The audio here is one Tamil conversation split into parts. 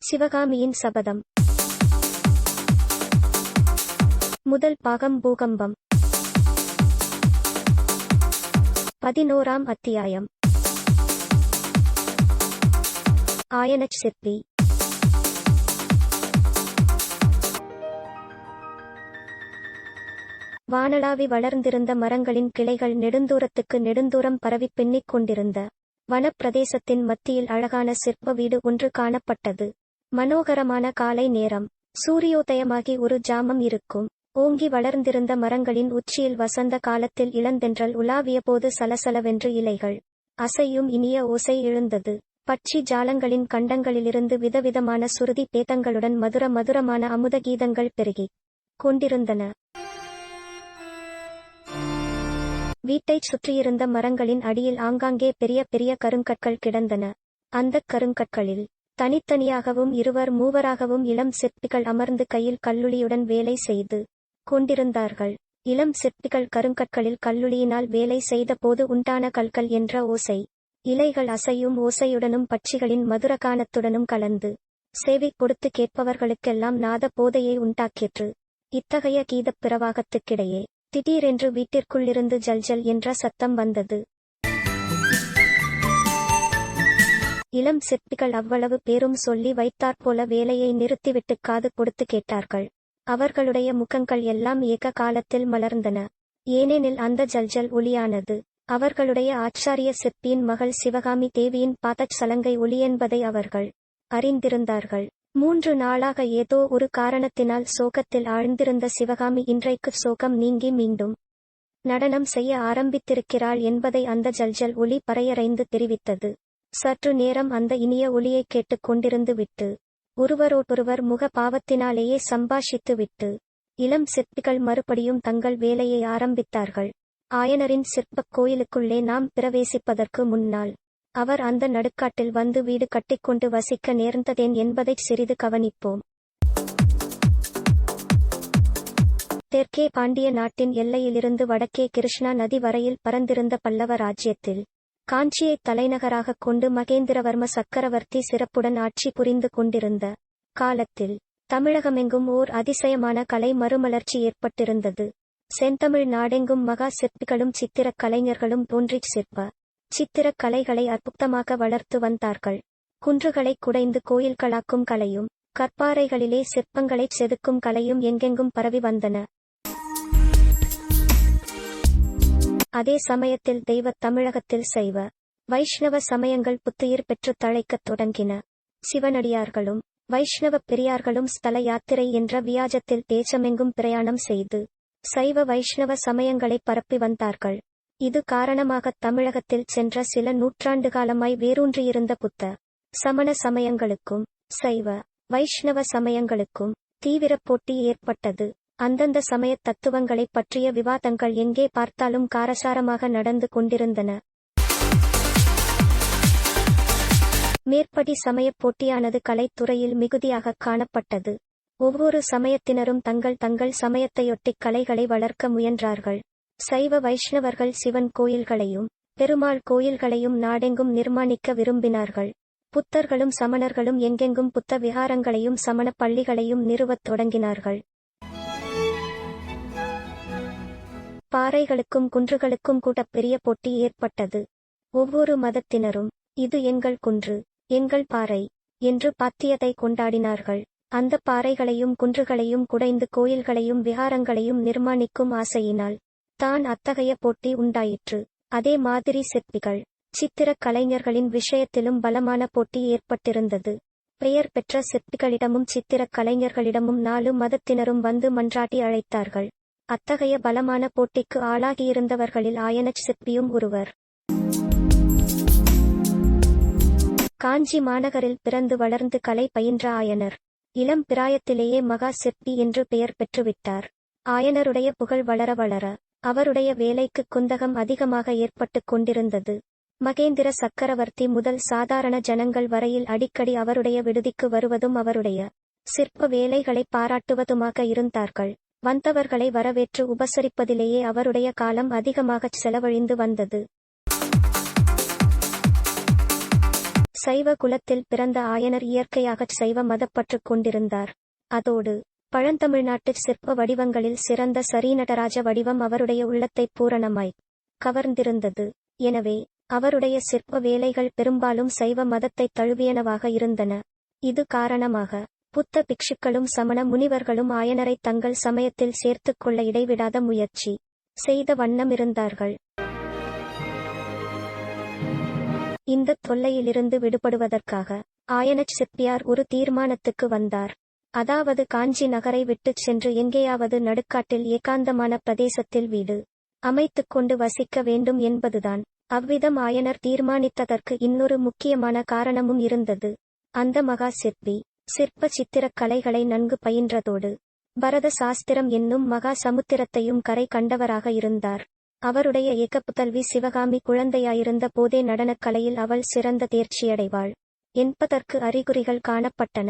சிவகாமியின் சபதம். முதல் பாகம் பூகம்பம். 11ஆம் அத்தியாயம். ஆயனச சிற்பி. வானளாவி வளர்ந்திருந்த மரங்களின் கிளைகள் நெடுந்தூரத்துக்கு நெடுந்தூரம் பரவி பின்னிக் கொண்டிருந்த வனப்பிரதேசத்தின் மத்தியில் அழகான சிற்ப வீடு ஒன்று காணப்பட்டது. மனோகரமான காலை நேரம். சூரியோதயமாகி ஒரு ஜாமம் இருக்கும். ஓங்கி வளர்ந்திருந்த மரங்களின் உச்சியில் வசந்த காலத்தில் இளந்தென்றல் உலாவிய போது சலசலவென்று இலைகள் அசையும் இனிய ஓசை எழுந்தது. பட்சி ஜாலங்களின் கண்டங்களிலிருந்து விதவிதமான சுருதி பேதங்களுடன் மதுரமான அமுத கீதங்கள் பெருகிக் கொண்டிருந்தன. வீட்டைச் சுற்றியிருந்த மரங்களின் அடியில் ஆங்காங்கே பெரிய பெரிய கருங்கற்கள் கிடந்தன. அந்தக் கருங்கற்களில் தனித்தனியாகவும் இருவர் மூவராகவும் இளம் சிற்பிகள் அமர்ந்து கையில் கல்லுளியுடன் வேலை செய்து கொண்டிருந்தார்கள். இளம் சிற்பிகள் கருங்கற்களில் கல்லுளியினால் வேலை செய்த போது உண்டான கல்கல் என்ற ஓசை இலைகள் அசையும் ஓசையுடனும் பட்சிகளின் மதுரகானத்துடனும் கலந்து சேவை கொடுத்து கேட்பவர்களுக்கெல்லாம் நாத போதையை உண்டாக்கிற்று. இத்தகைய கீதப் பிரவாகத்துக்கிடையே திடீரென்று வீட்டிற்குள்ளிருந்து ஜல்ஜல் என்ற சத்தம் வந்தது. இளம் சிற்பிகள் அவ்வளவு பேரும் சொல்லி வைத்தாற்போல வேலையை நிறுத்திவிட்டு காது கொடுத்து கேட்டார்கள். அவர்களுடைய முகங்கள் எல்லாம் ஏக காலத்தில் மலர்ந்தன. ஏனெனில் அந்த ஜல்ஜல் ஒலியானது அவர்களுடைய ஆச்சாரிய சிற்பியின் மகள் சிவகாமி தேவியின் பாதச் சலங்கை ஒலி என்பதை அவர்கள் அறிந்திருந்தார்கள். 3 நாளாக ஏதோ ஒரு காரணத்தினால் சோகத்தில் ஆழ்ந்திருந்த சிவகாமி இன்றைக்கு சோகம் நீங்கி மீண்டும் நடனம் செய்ய ஆரம்பித்திருக்கிறாள் என்பதை அந்த ஜல்ஜல் ஒலி பறையறைந்து தெரிவித்தது. சற்று நேரம் அந்த இனிய ஒலியைக் கேட்டுக் கொண்டிருந்து விட்டு ஒருவரோடொருவர் முக பாவத்தினாலேயே சம்பாஷித்து விட்டு இளம் சிற்பிகள் மறுபடியும் தங்கள் வேலையை ஆரம்பித்தார்கள். ஆயனரின் சிற்பக் கோயிலுக்குள்ளே நாம் பிரவேசிப்பதற்கு முன்னால் அவர் அந்த நடுக்காட்டில் வந்து வீடு கட்டிக்கொண்டு வசிக்க நேர்ந்ததேன் என்பதைச் சிறிது கவனிப்போம். தெற்கே பாண்டிய நாட்டின் எல்லையிலிருந்து வடக்கே கிருஷ்ணா நதி வரையில் பரந்திருந்த பல்லவ ராஜ்யத்தில் காஞ்சியை தலைநகராகக் கொண்டு மகேந்திரவர்ம சக்கரவர்த்தி சிறப்புடன் ஆட்சி புரிந்து கொண்டிருந்த காலத்தில் தமிழகமெங்கும் ஓர் அதிசயமான கலை மறுமலர்ச்சி ஏற்பட்டிருந்தது. செந்தமிழ் நாடெங்கும் மகா சிற்பிகளும் சித்திரக் கலைஞர்களும் தோன்றிச் சித்திரக் கலைகளை அற்புதமாக வளர்த்து வந்தார்கள். குன்றுகளை குடைந்து கோயில்களாக்கும் கலையும் கற்பாறைகளிலே சிற்பங்களைச் செதுக்கும் கலையும் எங்கெங்கும் பரவி வந்தன. அதே சமயத்தில் தெய்வத் தமிழகத்தில் சைவ வைஷ்ணவ சமயங்கள் புத்துயிர் பெற்று தழைக்கத் தொடங்கின. சிவனடியார்களும் வைஷ்ணவ பெரியார்களும் ஸ்தல யாத்திரை என்ற வியாஜத்தில் தேசமெங்கும் பிரயாணம் செய்து சைவ வைஷ்ணவ சமயங்களை பரப்பி வந்தார்கள். இது காரணமாகத் தமிழகத்தில் சென்ற சில நூற்றாண்டு காலமாய் வேரூன்றியிருந்த புத்த சமண சமயங்களுக்கும் சைவ வைஷ்ணவ சமயங்களுக்கும் தீவிர போட்டி ஏற்பட்டது. அந்தந்த சமயத் தத்துவங்களைப் பற்றிய விவாதங்கள் எங்கே பார்த்தாலும் காரசாரமாக நடந்து கொண்டிருந்தன. மேற்படி சமயப் போட்டியானது கலைத்துறையில் மிகுதியாகக் காணப்பட்டது. ஒவ்வொரு சமயத்தினரும் தங்கள் சமயத்தையொட்டிக் கலைகளை வளர்க்க முயன்றார்கள். சைவ வைஷ்ணவர்கள் சிவன் கோயில்களையும் பெருமாள் கோயில்களையும் நாடெங்கும் நிர்மாணிக்க விரும்பினார்கள். புத்தர்களும் சமணர்களும் எங்கெங்கும் புத்த விகாரங்களையும் சமண பள்ளிகளையும் நிறுவத் தொடங்கினார்கள். பாறைகளுக்கும் குன்றுகளுக்கும் கூட பெரிய போட்டி ஏற்பட்டது. ஒவ்வொரு மதத்தினரும் இது எங்கள் குன்று, எங்கள் பாறை என்று பாத்தியத்தை கொண்டாடினார்கள். அந்த பாறைகளையும் குன்றுகளையும் குடைந்து கோயில்களையும் விகாரங்களையும் நிர்மாணிக்கும் ஆசையினால் தான் அத்தகைய போட்டி உண்டாயிற்று. அதே மாதிரி சிற்பிகள் சித்திரக் கலைஞர்களின் விஷயத்திலும் பலமான போட்டி ஏற்பட்டிருந்தது. பெயர் பெற்ற சிற்பிகளிடமும் சித்திரக் கலைஞர்களிடமும் 4 மதத்தினரும் வந்து மன்றாட்டி அழைத்தார்கள். அத்தகைய பலமான போட்டிக்கு ஆளாகியிருந்தவர்களில் ஆயனச சிற்பியும் ஒருவர். காஞ்சி மாநகரில் பிறந்து வளர்ந்து கலை பயின்ற ஆயனர் இளம் பிராயத்திலேயே மகா சிற்பி என்று பெயர் பெற்றுவிட்டார். ஆயனருடைய புகழ் வளர வளர அவருடைய வேலைக்கு குந்தகம் அதிகமாக ஏற்பட்டுக் கொண்டிருந்தது. மகேந்திர சக்கரவர்த்தி முதல் சாதாரண ஜனங்கள் வரையில் அடிக்கடி அவருடைய விடுதிக்கு வருவதும் அவருடைய சிற்ப வேலைகளை பாராட்டுவதுமாக இருந்தார்கள். வந்தவர்களை வரவேற்று உபசரிப்பதிலேயே அவருடைய காலம் அதிகமாகச் செலவழிந்து வந்தது. சைவ குலத்தில் பிறந்த ஆயனர் இயற்கையாகச் சைவ மதப்பற்று கொண்டிருந்தார். அதோடு பழந்தமிழ்நாட்டு சிற்ப வடிவங்களில் சிறந்த சரீநடராஜ வடிவம் அவருடைய உள்ளத்தை பூரணமாய் கவர்ந்திருந்தது. எனவே அவருடைய சிற்ப வேலைகள் பெரும்பாலும் சைவ மதத்தை தழுவியனவாக இருந்தன. இது காரணமாக புத்த பிக்ஷுக்களும் சமண முனிவர்களும் ஆயனரை தங்கள் சமயத்தில் சேர்த்துக் கொள்ள இடைவிடாத முயற்சி செய்த வண்ணம் இருந்தார்கள். இந்த தொல்லையிலிருந்து விடுபடுவதற்காக ஆயனச் சிற்பியார் ஒரு தீர்மானத்துக்கு வந்தார். அதாவது காஞ்சி நகரை விட்டுச் சென்று எங்கேயாவது நடுக்காட்டில் ஏகாந்தமான பிரதேசத்தில் வீடு அமைத்துக் கொண்டு வசிக்க வேண்டும் என்பதுதான். அவ்விதம் ஆயனர் தீர்மானித்ததற்கு இன்னொரு முக்கியமான காரணமும் இருந்தது. அந்த மகா சிற்பி சிற்ப சித்திரக் கலைகளை நன்கு பயின்றதோடு பரத சாஸ்திரம் என்னும் மகா சமுத்திரத்தையும் கரை கண்டவராக இருந்தார். அவருடைய ஏகப்புதல்வி சிவகாமி குழந்தையாயிருந்த போதே நடனக் கலையில் அவள் சிறந்த தேர்ச்சியடைவாள் என்பதற்கு அறிகுறிகள் காணப்பட்டன.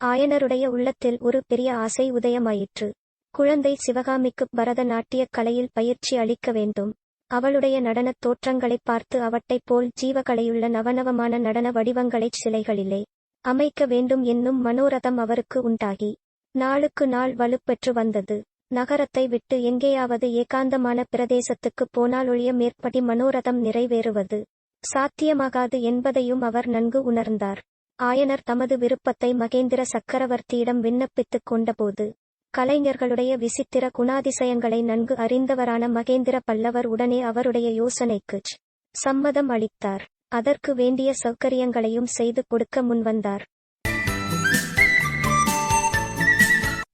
ஆயனருடைய உள்ளத்தில் ஒரு பெரிய ஆசை உதயமாயிற்று. குழந்தை சிவகாமிக்கு பரத நாட்டியக் கலையில் பயிற்சி அளிக்க வேண்டும். அவளுடைய நடனத் தோற்றங்களைப் பார்த்து அவட்டைப் போல் ஜீவகலையுள்ள நவநவமான நடன வடிவங்களைச் சிலைகளிலே அமைக்க வேண்டும் என்னும் மனோரதம் அவருக்கு உண்டாகி நாளுக்கு நாள் வலுப்பெற்று வந்தது. நகரத்தை விட்டு எங்கேயாவது ஏகாந்தமான பிரதேசத்துக்குப் போனாலொழிய மேற்படி மனோரதம் நிறைவேறுவது சாத்தியமாகாது என்பதையும் அவர் நன்கு உணர்ந்தார். ஆயனர் தமது விருப்பத்தை மகேந்திர சக்கரவர்த்தியிடம் விண்ணப்பித்துக் கொண்டபோது கலைஞர்களுடைய விசித்திர குணாதிசயங்களை நன்கு அறிந்தவரான மகேந்திர பல்லவர் உடனே அவருடைய யோசனைக்குச் சம்மதம் அளித்தார். அதற்கு வேண்டிய சௌகரியங்களையும் செய்து கொடுக்க முன்வந்தார்.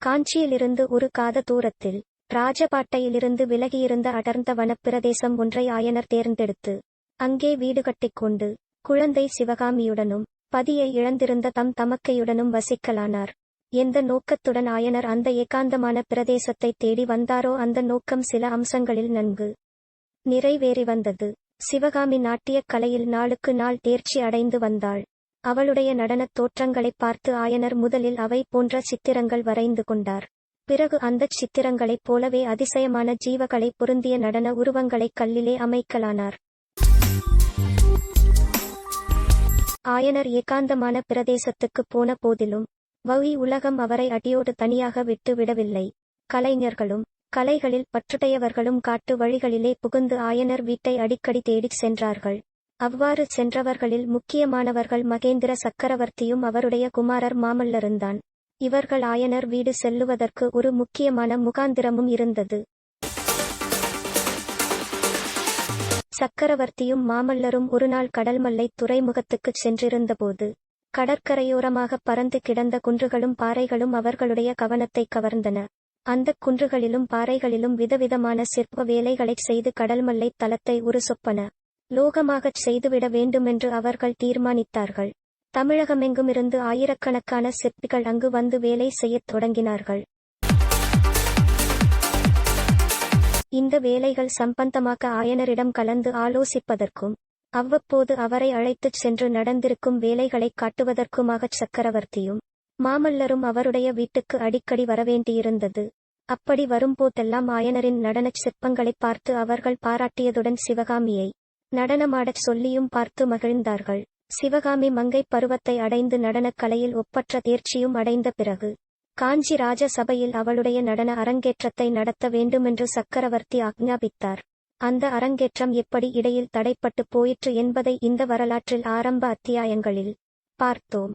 காஞ்சியிலிருந்து ஒரு காத தூரத்தில் ராஜபாட்டையிலிருந்து விலகியிருந்த அடர்ந்த வனப்பிரதேசம் ஒன்றை ஆயனர் தேர்ந்தெடுத்து அங்கே வீடு கட்டிக்கொண்டு குழந்தை சிவகாமியுடனும் பதியை இழந்திருந்த தமக்கையுடனும் வசிக்கலானார். எந்த நோக்கத்துடன் ஆயனர் அந்த ஏகாந்தமான பிரதேசத்தை தேடி வந்தாரோ அந்த நோக்கம் சில அம்சங்களில் நன்கு நிறைவேறி வந்தது. சிவகாமி நாட்டியக் கலையில் நாளுக்கு நாள் தேர்ச்சி அடைந்து வந்தாள். அவளுடைய நடனத் தோற்றங்களைப் பார்த்து ஆயனர் முதலில் அவை போன்ற சித்திரங்கள் வரைந்து கொண்டார். பிறகு அந்தச் சித்திரங்களைப் போலவே அதிசயமான ஜீவகளை பொருந்திய நடன உருவங்களைக் கல்லிலே அமைக்கலானார். ஆயனர் ஏகாந்தமான பிரதேசத்துக்குப் போன போதிலும் வௌி உலகம் அவரை அடியோடு தனியாக விட்டு விடவில்லை. கலைஞர்களும் கலைகளில் பற்றுடையவர்களும் காட்டு வழிகளிலே புகுந்து ஆயனர் வீட்டை அடிக்கடி தேடிச் சென்றார்கள். அவ்வாறு சென்றவர்களில் முக்கியமானவர்கள் மகேந்திர சக்கரவர்த்தியும் அவருடைய குமாரர் மாமல்லருந்தான். இவர்கள் ஆயனர் வீடு செல்லுவதற்கு ஒரு முக்கியமான முகாந்திரமும் இருந்தது. சக்கரவர்த்தியும் மாமல்லரும் ஒருநாள் கடல்மல்லை துறைமுகத்துக்குச் சென்றிருந்தபோது கடற்கரையோரமாக பறந்து கிடந்த குன்றுகளும் பாறைகளும் அவர்களுடைய கவனத்தை கவர்ந்தன. அந்தக் குன்றுகளிலும் பாறைகளிலும் விதவிதமான சிற்ப வேலைகளைச் செய்து கடல்மல்லை தலத்தை ஒரு சொப்பன லோகமாகச் செய்துவிட வேண்டுமென்று அவர்கள் தீர்மானித்தார்கள். தமிழகமெங்குமிருந்து ஆயிரக்கணக்கான சிற்பிகள் அங்கு வந்து வேலை செய்யத் தொடங்கினார்கள். இந்த வேலைகள் சம்பந்தமாக ஆயனரிடம் கலந்து ஆலோசிப்பதற்கும் அவ்வப்போது அவரை அழைத்துச் சென்று நடந்திருக்கும் வேலைகளைக் காட்டுவதற்குமாகச் சக்கரவர்த்தியும் மாமல்லரும் அவருடைய வீட்டுக்கு அடிக்கடி வரவேண்டியிருந்தது. அப்படி வரும்போதெல்லாம் ஆயனரின் நடனச் சிற்பங்களைப் பார்த்து அவர்கள் பாராட்டியதுடன் சிவகாமியை நடனமாடச் சொல்லியும் பார்த்து மகிழ்ந்தார்கள். சிவகாமி மங்கைப் பருவத்தை அடைந்து நடனக் கலையில் ஒப்பற்ற தேர்ச்சியும் அடைந்த பிறகு காஞ்சி ராஜ சபையில் அவளுடைய நடன அரங்கேற்றத்தை நடத்த வேண்டுமென்று சக்கரவர்த்தி ஆக்ஞாபித்தார். அந்த அரங்கேற்றம் எப்படி இடையில் தடைப்பட்டு போயிற்று என்பதை இந்த வரலாற்றில் ஆரம்ப அத்தியாயங்களில் பார்த்தோம்.